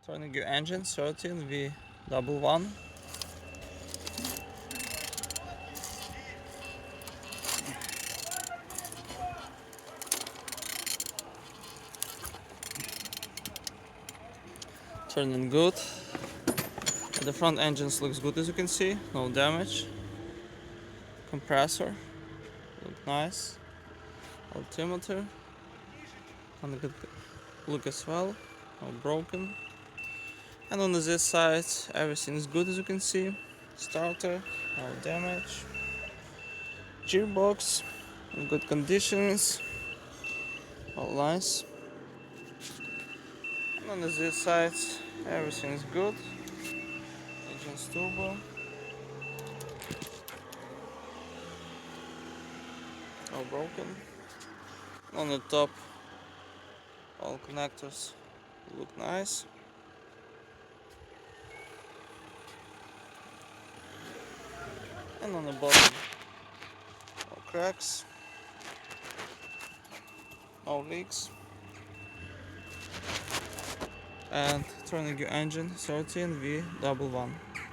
Turning your engine 13V11. Turning good. The front engines looks good, as you can see, no damage. Compressor look nice. Altimeter on a good look as well, no broken. And on this side everything is good, as you can see. Starter, no damage. Gearbox in good conditions, all nice. And on this side everything is good. Engine's turbo, no broken. On the top all connectors look nice. And on the bottom no cracks, no leaks. And turning your engine 13V11.